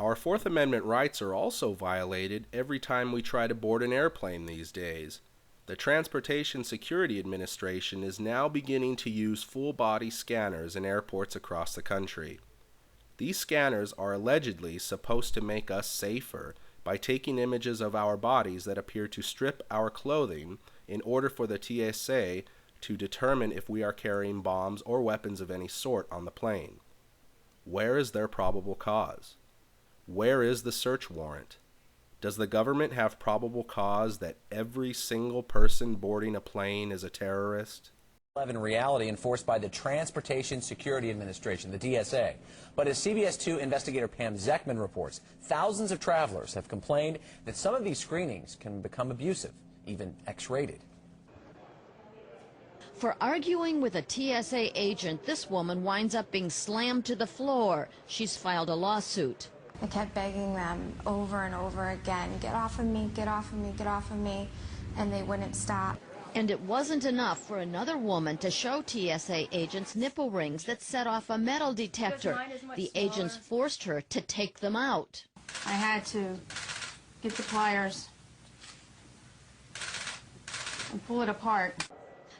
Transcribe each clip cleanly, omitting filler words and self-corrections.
Our Fourth Amendment rights are also violated every time we try to board an airplane these days. The Transportation Security Administration is now beginning to use full-body scanners in airports across the country. These scanners are allegedly supposed to make us safer by taking images of our bodies that appear to strip our clothing in order for the TSA to determine if we are carrying bombs or weapons of any sort on the plane. Where is their probable cause? Where is the search warrant? Does the government have probable cause that every single person boarding a plane is a terrorist? In reality enforced by the Transportation Security Administration, the TSA. But as CBS 2 investigator Pam Zeckman reports, thousands of travelers have complained that some of these screenings can become abusive, even X-rated. For arguing with a TSA agent, this woman winds up being slammed to the floor. She's filed a lawsuit. I kept begging them over and over again, get off of me, get off of me, get off of me, and they wouldn't stop. And it wasn't enough for another woman to show TSA agents nipple rings that set off a metal detector. The agents forced her to take them out. I had to get the pliers and pull it apart.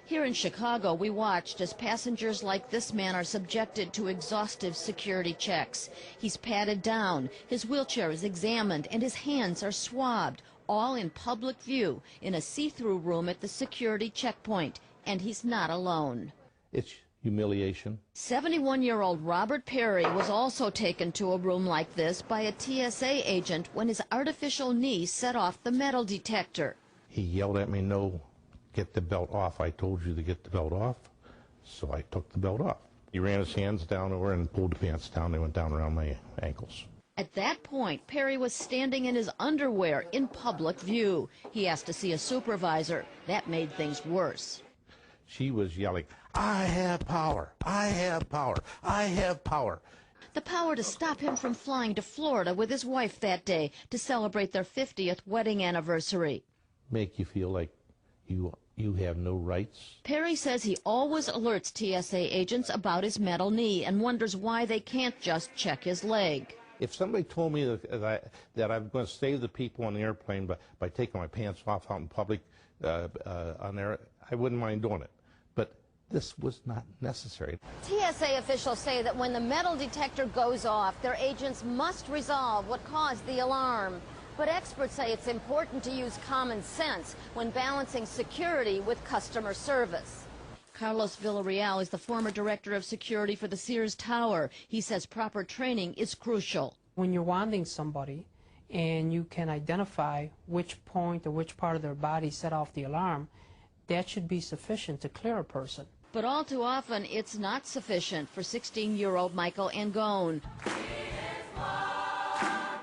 Here in Chicago, we watched as passengers like this man are subjected to exhaustive security checks. He's patted down, his wheelchair is examined, and his hands are swabbed, all in public view in a see-through room at the security checkpoint. And he's not alone. It's humiliation. 71-year-old Robert Perry was also taken to a room like this by a TSA agent when his artificial knee set off the metal detector. He yelled at me, "No, get the belt off. I told you to get the belt off." So I took the belt off. He ran his hands down over and pulled the pants down. They went down around my ankles. At that point, Perry was standing in his underwear in public view. He asked to see a supervisor. That made things worse. She was yelling, "I have power, I have power, I have power." The power to stop him from flying to Florida with his wife that day to celebrate their 50th wedding anniversary. Make you feel like you have no rights. Perry says he always alerts TSA agents about his metal knee and wonders why they can't just check his leg. If somebody told me that I'm going to save the people on the airplane by taking my pants off out in public on there, I wouldn't mind doing it. But this was not necessary. TSA officials say that when the metal detector goes off, their agents must resolve what caused the alarm. But experts say it's important to use common sense when balancing security with customer service. Carlos Villarreal is the former director of security for the Sears Tower. He says proper training is crucial. When you're wanding somebody and you can identify which point or which part of their body set off the alarm, that should be sufficient to clear a person. But all too often, it's not sufficient for 16-year-old Michael Angone.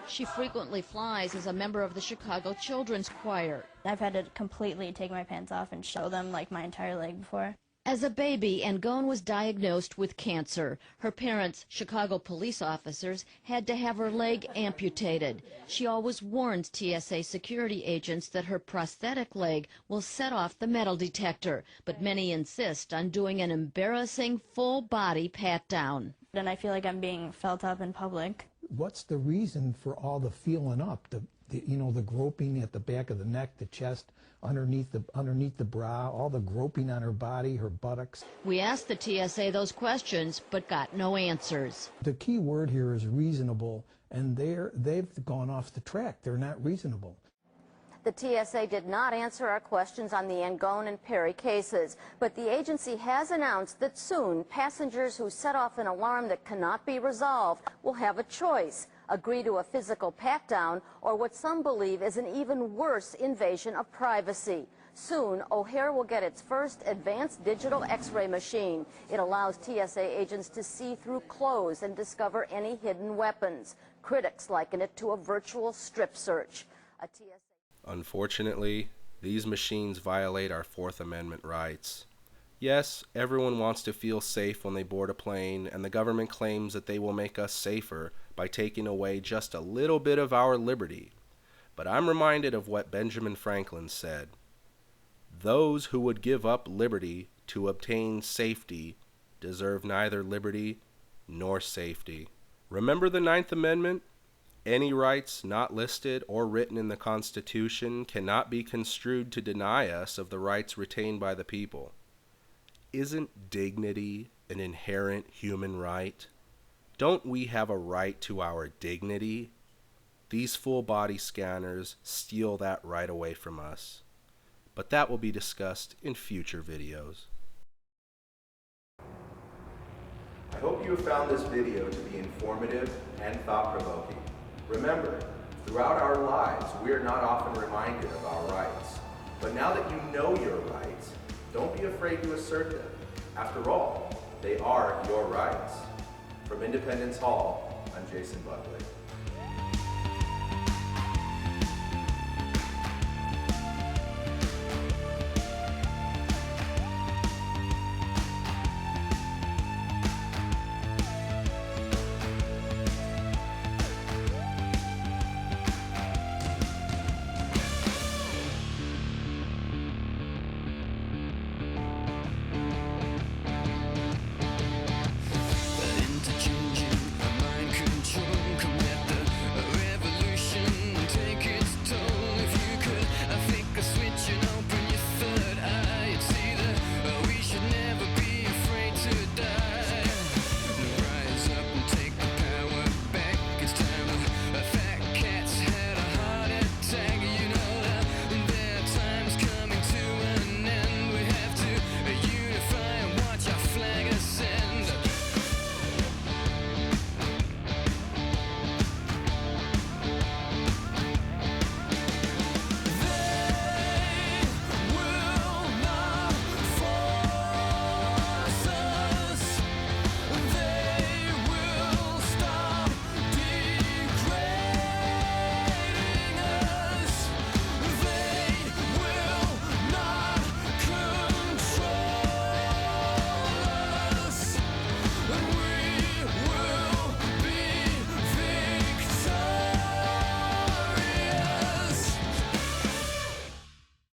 She frequently flies as a member of the Chicago Children's Choir. I've had to completely take my pants off and show them like my entire leg before. As a baby, Angone was diagnosed with cancer. Her parents, Chicago police officers, had to have her leg amputated. She always warns TSA security agents that her prosthetic leg will set off the metal detector, but many insist on doing an embarrassing full-body pat-down. And I feel like I'm being felt up in public. What's the reason for all the feeling up, the groping at the back of the neck, the chest, underneath the bra, all the groping on her body, her buttocks? We asked the TSA those questions, but got no answers. The key word here is reasonable, and they've gone off the track. They're not reasonable. The TSA did not answer our questions on the Angone and Perry cases, but the agency has announced that soon passengers who set off an alarm that cannot be resolved will have a choice: agree to a physical pat-down or what some believe is an even worse invasion of privacy. Soon, O'Hare will get its first advanced digital X-ray machine. It allows TSA agents to see through clothes and discover any hidden weapons. Critics liken it to a virtual strip search. Unfortunately, these machines violate our Fourth Amendment rights. Yes, everyone wants to feel safe when they board a plane, and the government claims that they will make us safer by taking away just a little bit of our liberty. But I'm reminded of what Benjamin Franklin said: "Those who would give up liberty to obtain safety deserve neither liberty nor safety." Remember the Ninth Amendment? Any rights not listed or written in the Constitution cannot be construed to deny us of the rights retained by the people. Isn't dignity an inherent human right? Don't we have a right to our dignity? These full-body scanners steal that right away from us. But that will be discussed in future videos. I hope you have found this video to be informative and thought-provoking. Remember, throughout our lives, we are not often reminded of our rights. But now that you know your rights, don't be afraid to assert them. After all, they are your rights. From Independence Hall, I'm Jason Buckley.